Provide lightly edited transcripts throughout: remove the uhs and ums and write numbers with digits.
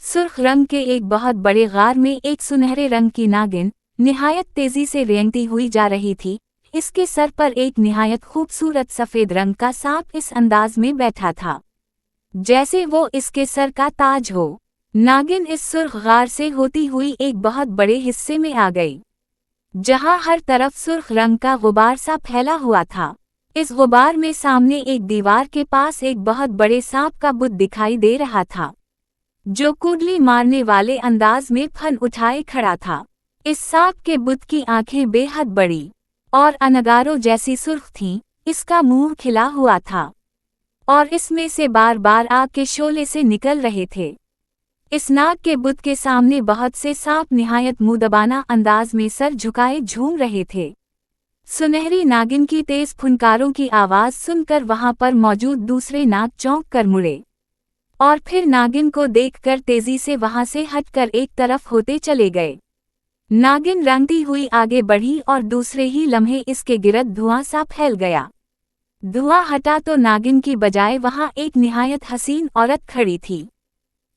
सुर्ख रंग के एक बहुत बड़े गार में एक सुनहरे रंग की नागिन निहायत तेजी से रेंगती हुई जा रही थी। इसके सर पर एक निहायत खूबसूरत सफेद रंग का सांप इस अंदाज में बैठा था जैसे वो इसके सर का ताज हो। नागिन इस सुर्ख गार से होती हुई एक बहुत बड़े हिस्से में आ गई जहां हर तरफ सुर्ख रंग का गुबार सा फैला हुआ था। इस गुबार में सामने एक दीवार के पास एक बहुत बड़े सांप का बुत दिखाई दे रहा था जो कुंडली मारने वाले अंदाज में फन उठाए खड़ा था। इस सांप के बुत की आंखें बेहद बड़ी और अनगारों जैसी सुर्ख थीं। इसका मुंह खिला हुआ था और इसमें से बार बार आग के शोले से निकल रहे थे। इस नाग के बुत के सामने बहुत से सांप निहायत मुंहदबाना अंदाज में सर झुकाए झूम रहे थे। सुनहरी नागिन की तेज फुनकारों की आवाज सुनकर वहां पर मौजूद दूसरे नाग चौंक कर मुड़े और फिर नागिन को देखकर तेजी से वहां से हटकर एक तरफ होते चले गए। नागिन रेंगती हुई आगे बढ़ी और दूसरे ही लम्हे इसके गिरद धुआं सा फैल गया। धुआं हटा तो नागिन की बजाय वहां एक निहायत हसीन औरत खड़ी थी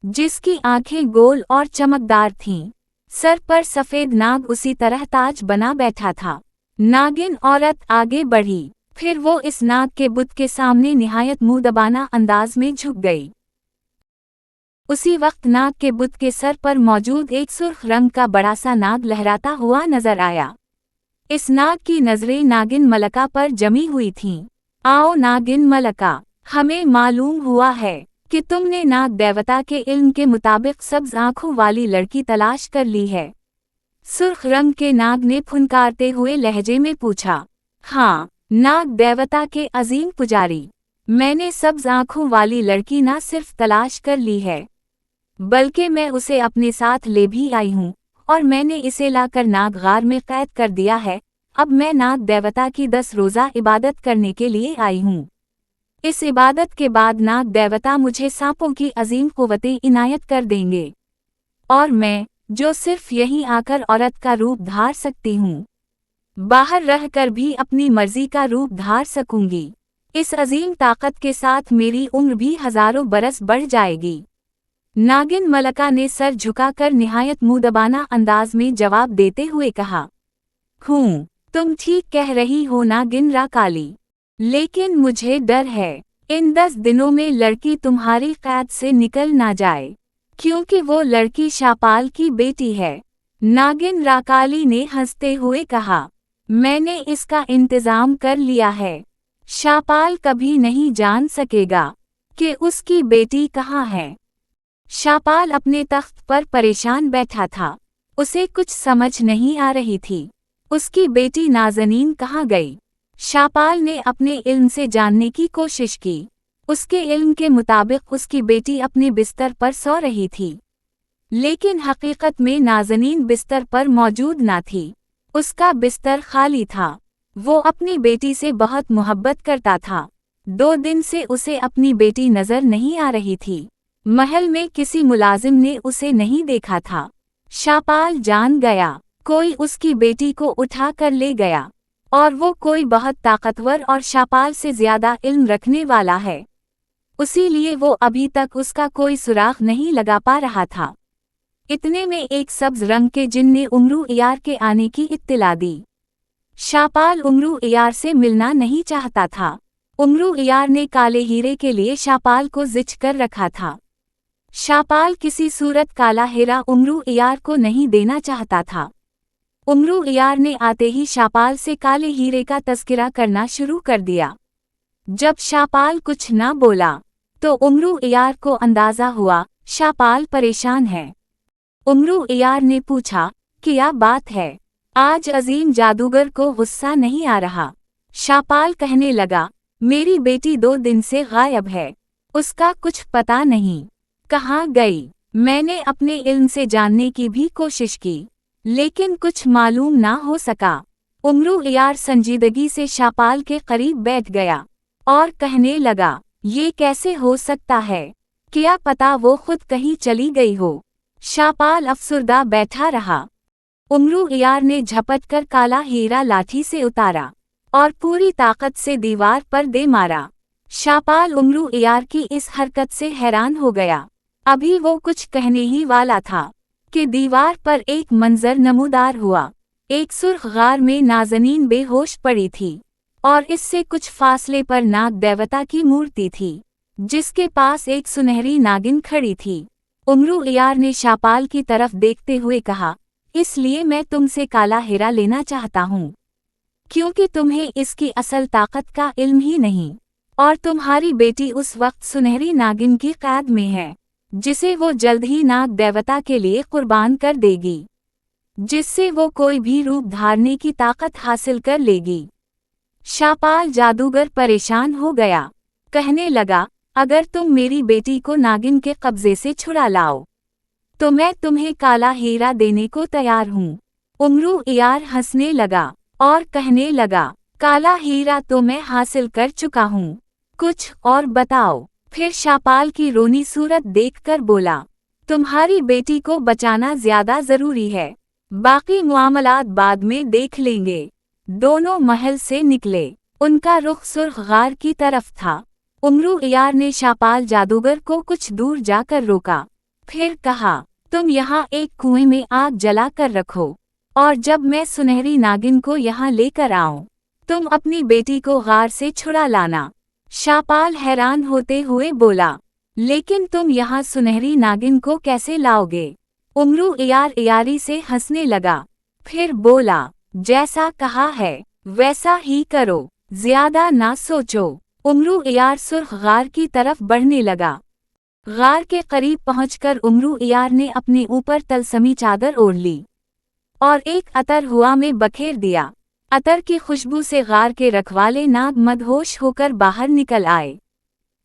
जिसकी आंखें गोल और चमकदार थीं। सर पर सफेद नाग उसी तरह ताज बना बैठा था। नागिन औरत आगे बढ़ी, फिर वो इस नाग के बुत के सामने निहायत मुंहदबाना अंदाज में झुक गई। उसी वक्त नाग के बुत के सर पर मौजूद एक सुर्ख रंग का बड़ा सा नाग लहराता हुआ नजर आया। इस नाग की नजरें नागिन मलका पर जमी हुई थीं। आओ नागिन मलका, हमें मालूम हुआ है कि तुमने नाग देवता के इल्म के मुताबिक सब्ज आंखों वाली लड़की तलाश कर ली है। सुर्ख रंग के नाग ने फुनकारते हुए लहजे में पूछा। हाँ नाग देवता के अजीम पुजारी, मैंने सब्ज आंखों वाली लड़की न सिर्फ तलाश कर ली है बल्कि मैं उसे अपने साथ ले भी आई हूँ और मैंने इसे लाकर नाग गार में कैद कर दिया है। अब मैं नाग देवता की 10 रोज़ा इबादत करने के लिए आई हूँ। इस इबादत के बाद नाग देवता मुझे सांपों की अजीम कुव्वतें इनायत कर देंगे और मैं, जो सिर्फ यहीं आकर औरत का रूप धार सकती हूँ, बाहर रहकर भी अपनी मर्जी का रूप धार सकूंगी। इस अजीम ताकत के साथ मेरी उम्र भी हजारों बरस बढ़ जाएगी। नागिन मलका ने सर झुकाकर निहायत मुंहदबाना अंदाज में जवाब देते हुए कहा। तुम ठीक कह रही हो नागिन राकाली, लेकिन मुझे डर है इन 10 दिनों में लड़की तुम्हारी कैद से निकल ना जाए, क्योंकि वो लड़की शापाल की बेटी है। नागिन राकाली ने हंसते हुए कहा, मैंने इसका इंतजाम कर लिया है। शापाल कभी नहीं जान सकेगा कि उसकी बेटी कहाँ है। शापाल अपने तख्त पर परेशान बैठा था। उसे कुछ समझ नहीं आ रही थी उसकी बेटी नाज़नीन कहाँ गई। शापाल ने अपने इल्म से जानने की कोशिश की। उसके इल्म के मुताबिक उसकी बेटी अपने बिस्तर पर सो रही थी, लेकिन हकीकत में नाज़नीन बिस्तर पर मौजूद ना थी। उसका बिस्तर खाली था। वो अपनी बेटी से बहुत मोहब्बत करता था। 2 दिन से उसे अपनी बेटी नजर नहीं आ रही थी। महल में किसी मुलाजिम ने उसे नहीं देखा था। शापाल जान गया कोई उसकी बेटी को उठा कर ले गया और वो कोई बहुत ताकतवर और शापाल से ज्यादा इल्म रखने वाला है। इसीलिए वो अभी तक उसका कोई सुराग नहीं लगा पा रहा था। इतने में एक सब्ज रंग के जिन ने उमरू इयार के आने की इत्तिला दी। शापाल उमरू इयार से मिलना नहीं चाहता था। उमरू इयार ने काले हीरे के लिए शापाल को जिच कर रखा था। शापाल किसी सूरत काला हीरा उमरू इयार को नहीं देना चाहता था। उमरू इयार ने आते ही शापाल से काले हीरे का तस्करा करना शुरू कर दिया। जब शापाल कुछ न बोला तो उमरू इयार को अंदाजा हुआ शापाल परेशान है। उमरू इयार ने पूछा, क्या बात है? आज अजीम जादूगर को गुस्सा नहीं आ रहा? शापाल कहने लगा, मेरी बेटी 2 दिन से गायब है। उसका कुछ पता नहीं कहाँ गई। मैंने अपने इल्म से जानने की भी कोशिश की, लेकिन कुछ मालूम ना हो सका। उमरू इयार संजीदगी से शापाल के करीब बैठ गया और कहने लगा, ये कैसे हो सकता है? क्या पता वो खुद कहीं चली गई हो। शापाल अफसुर्दा बैठा रहा। उमरू इयार ने झपट कर काला हीरा लाठी से उतारा और पूरी ताकत से दीवार पर दे मारा। शापाल उमरू इयार की इस हरकत से हैरान हो गया। अभी वो कुछ कहने ही वाला था कि दीवार पर एक मंजर नमूदार हुआ। एक सुर्ख गार में नाज़नीन बेहोश पड़ी थी और इससे कुछ फासले पर नाग देवता की मूर्ति थी, जिसके पास एक सुनहरी नागिन खड़ी थी। उमरू इयार ने शापाल की तरफ देखते हुए कहा, इसलिए मैं तुमसे काला हीरा लेना चाहता हूँ, क्योंकि तुम्हें इसकी असल ताकत का इल्म ही नहीं, और तुम्हारी बेटी उस वक्त सुनहरी नागिन की कैद में है, जिसे वो जल्द ही नाग देवता के लिए कुर्बान कर देगी, जिससे वो कोई भी रूप धारने की ताकत हासिल कर लेगी। शापाल जादूगर परेशान हो गया, कहने लगा, अगर तुम मेरी बेटी को नागिन के कब्जे से छुड़ा लाओ तो मैं तुम्हें काला हीरा देने को तैयार हूँ। उमरू इयार हंसने लगा और कहने लगा, काला हीरा तो मैं हासिल कर चुका हूँ, कुछ और बताओ। फिर शापाल की रोनी सूरत देखकर बोला, तुम्हारी बेटी को बचाना ज्यादा जरूरी है, बाकी मामलात बाद में देख लेंगे। दोनों महल से निकले। उनका रुख सुर्ख गार की तरफ था। उमरू इयार ने शापाल जादूगर को कुछ दूर जाकर रोका, फिर कहा, तुम यहाँ एक कुएं में आग जला कर रखो, और जब मैं सुनहरी नागिन को यहाँ लेकर आऊं, तुम अपनी बेटी को गार से छुड़ा लाना। शापाल हैरान होते हुए बोला, लेकिन तुम यहाँ सुनहरी नागिन को कैसे लाओगे? उमरू इयार इयारी से हंसने लगा, फिर बोला, जैसा कहा है वैसा ही करो, ज्यादा ना सोचो। उमरू इयार सुर्ख गार की तरफ बढ़ने लगा। गार के करीब पहुंचकर उमरू इयार ने अपने ऊपर तलसमी चादर ओढ़ ली और एक अतर हुआ में बखेर दिया। अतर की खुशबू से गार के रखवाले नाग मदहोश होकर बाहर निकल आए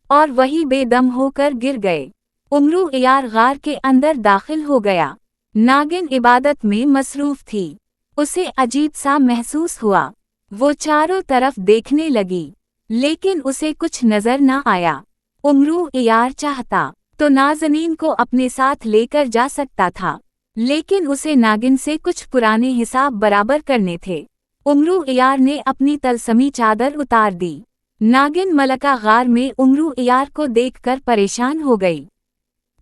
और वही बेदम होकर गिर गए। उमरू इयार गार के अंदर दाखिल हो गया। नागिन इबादत में मसरूफ थी। उसे अजीब सा महसूस हुआ। वो चारों तरफ देखने लगी, लेकिन उसे कुछ नजर न आया। उमरू इयार चाहता तो नाज़नीन को अपने साथ लेकर जा सकता था, लेकिन उसे नागिन से कुछ पुराने हिसाब बराबर करने थे। उमरू इयार ने अपनी तलसमी चादर उतार दी। नागिन मलका गार में उमरू इयार को देखकर परेशान हो गई।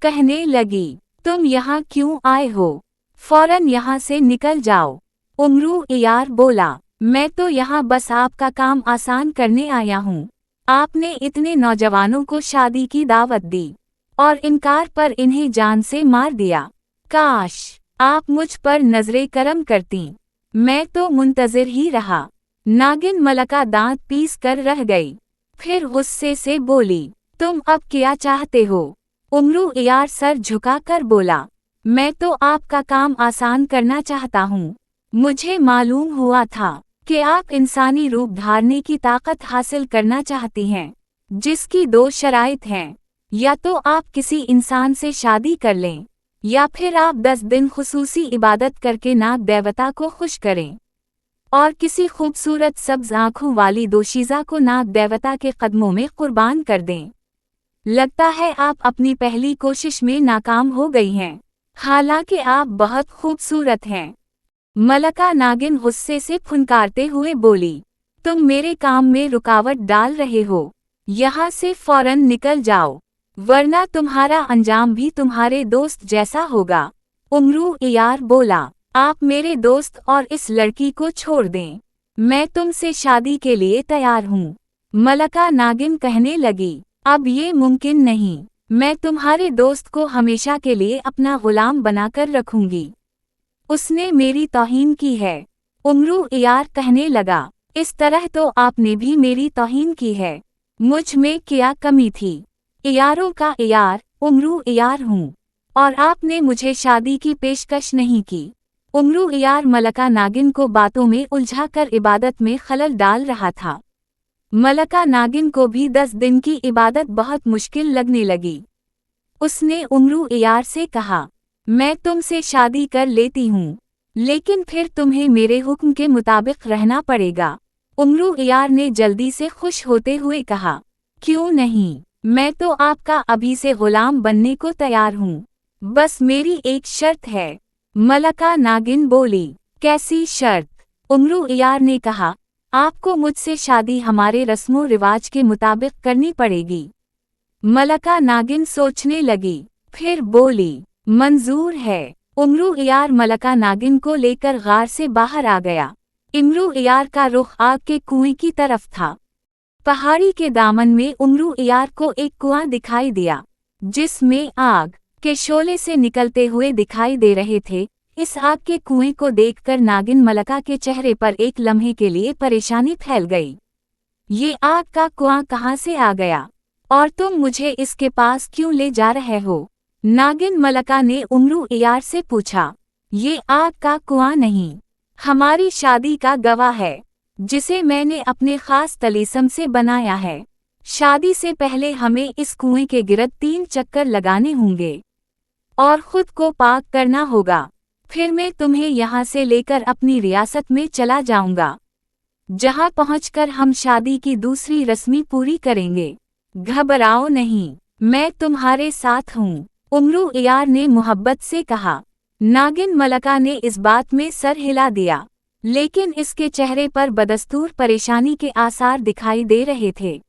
कहने लगी, तुम यहाँ क्यों आए हो? फौरन यहाँ से निकल जाओ। उमरू इयार बोला, मैं तो यहाँ बस आपका काम आसान करने आया हूँ। आपने इतने नौजवानों को शादी की दावत दी और इनकार पर इन्हें जान से मार दिया। काश आप मुझ पर नजरे करम करती, मैं तो मुंतजिर ही रहा। नागिन मलका दांत पीस कर रह गई, फिर गुस्से से बोली, तुम अब क्या चाहते हो? उमरू इयार सर झुकाकर बोला, मैं तो आपका काम आसान करना चाहता हूँ। मुझे मालूम हुआ था कि आप इंसानी रूप धारने की ताकत हासिल करना चाहती हैं, जिसकी दो शराइत हैं, या तो आप किसी इंसान से शादी कर लें, या फिर आप 10 दिन खुसूसी इबादत करके नाग देवता को खुश करें और किसी खूबसूरत सब्ज आँखों वाली दोशीज़ा को नाग देवता के कदमों में कुर्बान कर दें। लगता है आप अपनी पहली कोशिश में नाकाम हो गई हैं, हालांकि आप बहुत खूबसूरत हैं। मलका नागिन गुस्से से फुनकारते हुए बोली, तुम मेरे काम में रुकावट डाल रहे हो, यहाँ से फौरन निकल जाओ, वरना तुम्हारा अंजाम भी तुम्हारे दोस्त जैसा होगा। उमरू इयार बोला, आप मेरे दोस्त और इस लड़की को छोड़ दें, मैं तुमसे शादी के लिए तैयार हूँ। मलका नागिन कहने लगी, अब ये मुमकिन नहीं, मैं तुम्हारे दोस्त को हमेशा के लिए अपना गुलाम बनाकर रखूंगी। उसने मेरी तौहीन की है। उमरू इयार कहने लगा, इस तरह तो आपने भी मेरी तौहीन की है, मुझ में क्या कमी थी? इयारों का इयार उमरू इयार हूँ, और आपने मुझे शादी की पेशकश नहीं की। उमरू इयार मलका नागिन को बातों में उलझाकर इबादत में खलल डाल रहा था। मलका नागिन को भी 10 दिन की इबादत बहुत मुश्किल लगने लगी। उसने उमरू इयार से कहा, मैं तुमसे शादी कर लेती हूँ, लेकिन फिर तुम्हें मेरे हुक्म के मुताबिक रहना पड़ेगा। उमरू इयार ने जल्दी से खुश होते हुए कहा, क्यों नहीं, मैं तो आपका अभी से गुलाम बनने को तैयार हूँ, बस मेरी एक शर्त है। मलका नागिन बोली, कैसी शर्त? उमरू इयार ने कहा, आपको मुझसे शादी हमारे रस्मों रिवाज के मुताबिक करनी पड़ेगी। मलका नागिन सोचने लगी, फिर बोली, मंजूर है। उमरू इयार मलका नागिन को लेकर गार से बाहर आ गया। इमरू इयार का रुख आग के कुएं की तरफ था। पहाड़ी के दामन में उमरू इयार को एक कुआं दिखाई दिया, जिसमें आग के शोले से निकलते हुए दिखाई दे रहे थे। इस आग के कुएं को देखकर नागिन मलका के चेहरे पर एक लम्हे के लिए परेशानी फैल गई। ये आग का कुआं कहाँ से आ गया और तुम मुझे इसके पास क्यों ले जा रहे हो? नागिन मलका ने उमरू इयार से पूछा। ये आग का कुआं नहीं, हमारी शादी का गवाह है, जिसे मैंने अपने खास तलीसम से बनाया है। शादी से पहले हमें इस कुएं के गिरद 3 चक्कर लगाने होंगे और खुद को पाक करना होगा। फिर मैं तुम्हें यहाँ से लेकर अपनी रियासत में चला जाऊंगा, जहाँ पहुँचकर हम शादी की दूसरी रस्मी पूरी करेंगे। घबराओ नहीं, मैं तुम्हारे साथ हूँ, उमरू इयार ने मोहब्बत से कहा। नागिन मलका ने इस बात में सर हिला दिया, लेकिन इसके चेहरे पर बदस्तूर परेशानी के आसार दिखाई दे रहे थे।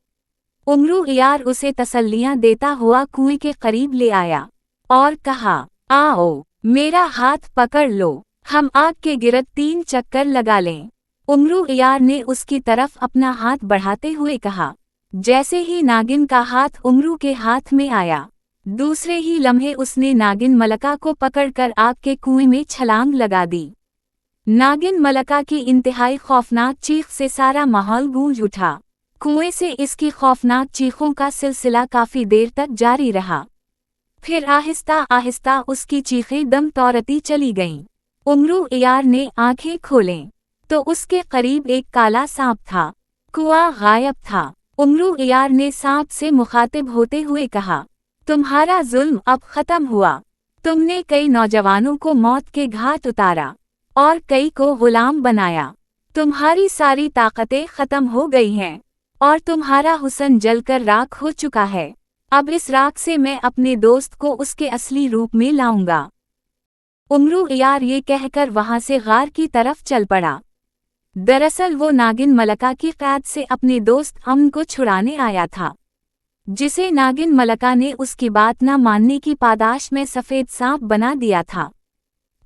उमरू इयार उसे तसल्लियां देता हुआ कुएं के करीब ले आया और कहा, आओ, मेरा हाथ पकड़ लो, हम आग के गिरद 3 चक्कर लगा लें। उमरू इयार ने उसकी तरफ अपना हाथ बढ़ाते हुए कहा। जैसे ही नागिन का हाथ उमरू के हाथ में आया, दूसरे ही लम्हे उसने नागिन मलका को पकड़कर आग के कुएं में छलांग लगा दी। नागिन मलका की इंतहाई खौफनाक चीख से सारा माहौल गूंज उठा। कुएं से इसकी खौफनाक चीखों का सिलसिला काफी देर तक जारी रहा। फिर आहिस्ता आहिस्ता उसकी चीखें दम तोड़ती चली गईं। उमरू इयार ने आंखें खोलें तो उसके करीब एक काला सांप था। कुआं गायब था। उमरू इयार ने सांप से मुखातिब होते हुए कहा, तुम्हारा जुल्म अब खत्म हुआ। तुमने कई नौजवानों को मौत के घाट उतारा और कई को गुलाम बनाया। तुम्हारी सारी ताकतें खत्म हो गई हैं और तुम्हारा हुस्न जलकर राख हो चुका है। अब इस राख से मैं अपने दोस्त को उसके असली रूप में लाऊंगा। उमरू इयार ये कहकर वहां से गार की तरफ चल पड़ा। दरअसल वो नागिन मलका की कैद से अपने दोस्त अमन को छुड़ाने आया था, जिसे नागिन मलका ने उसकी बात न मानने की पादाश में सफ़ेद सांप बना दिया था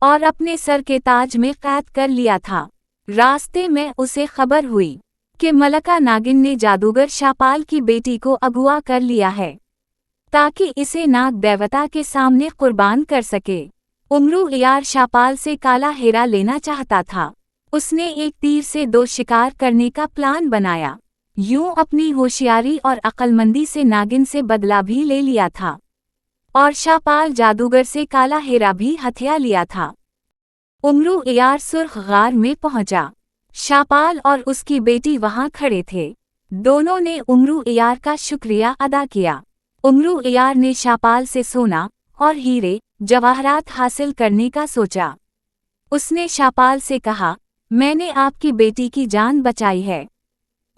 और अपने सर के ताज में कैद कर लिया था। रास्ते में उसे खबर हुई कि मलका नागिन ने जादूगर शापाल की बेटी को अगवा कर लिया है, ताकि इसे नाग देवता के सामने कुर्बान कर सके। उमरू इयार शापाल से काला हीरा लेना चाहता था। उसने एक तीर से 2 शिकार करने का प्लान बनाया। यूं अपनी होशियारी और अक्लमंदी से नागिन से बदला भी ले लिया था और शापाल जादूगर से काला हीरा भी हथिया लिया था। उमरू इयार सुर्ख गार में पहुंचा। शापाल और उसकी बेटी वहां खड़े थे। दोनों ने उमरू इयार का शुक्रिया अदा किया। उमरू इयार ने शापाल से सोना और हीरे जवाहरात हासिल करने का सोचा। उसने शापाल से कहा, मैंने आपकी बेटी की जान बचाई है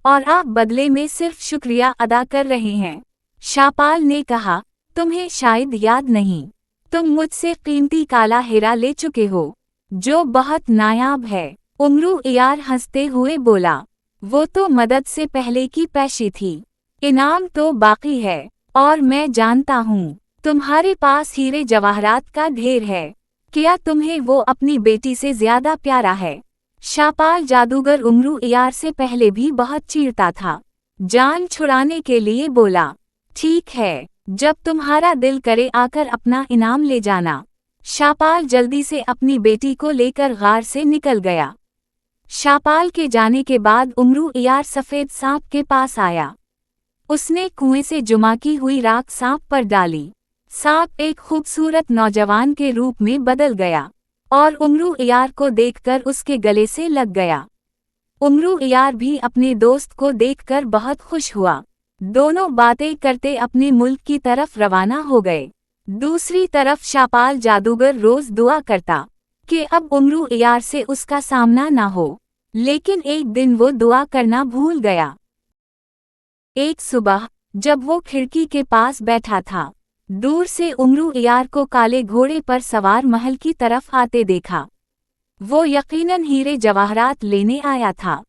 और आप बदले में सिर्फ शुक्रिया अदा कर रहे हैं। शापाल ने कहा, तुम्हें शायद याद नहीं, तुम मुझसे कीमती काला हीरा ले चुके हो, जो बहुत नायाब है। उमरू इयार हंसते हुए बोला, वो तो मदद से पहले की पेशी थी, इनाम तो बाकी है और मैं जानता हूँ तुम्हारे पास हीरे जवाहरात का ढेर है। क्या तुम्हें वो अपनी बेटी से ज्यादा प्यारा है? शापाल जादूगर उमरू इयार से पहले भी बहुत चीरता था। जान छुड़ाने के लिए बोला, ठीक है, जब तुम्हारा दिल करे आकर अपना इनाम ले जाना। शापाल जल्दी से अपनी बेटी को लेकर गार से निकल गया। शापाल के जाने के बाद उमरू इयार सफ़ेद सांप के पास आया। उसने कुएं से जुमा की हुई राख सांप पर डाली। सांप एक खूबसूरत नौजवान के रूप में बदल गया और उमरू इयार को देखकर उसके गले से लग गया। उमरू इयार भी अपने दोस्त को देखकर बहुत खुश हुआ। दोनों बातें करते अपने मुल्क की तरफ रवाना हो गए। दूसरी तरफ शापाल जादूगर रोज दुआ करता कि अब उमरू इयार से उसका सामना ना हो, लेकिन एक दिन वो दुआ करना भूल गया। एक सुबह जब वो खिड़की के पास बैठा था, दूर से उमरू इयार को काले घोड़े पर सवार महल की तरफ आते देखा। वो यकीनन हीरे जवाहरात लेने आया था।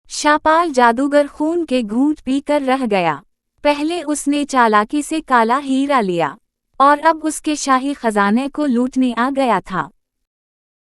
शापाल जादूगर खून के घूंट पीकर रह गया। पहले उसने चालाकी से काला हीरा लिया और अब उसके शाही खजाने को लूटने आ गया था।